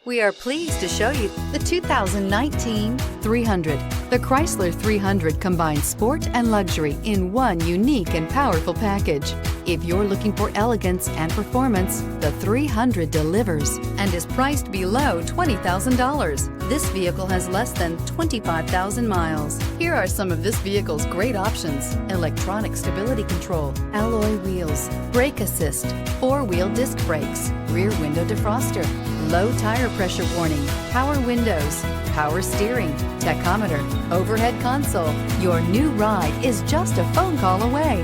We are pleased to show you the 2019 300. The Chrysler 300 combines sport and luxury in one unique and powerful package. If you're looking for elegance and performance, the 300 delivers and is priced below $20,000. This vehicle has less than 25,000 miles. Here are some of this vehicle's great options: electronic stability control, alloy wheels, brake assist, four-wheel disc brakes, rear window defroster, low tire pressure warning, power windows, power steering, tachometer, overhead console. Your new ride is just a phone call away.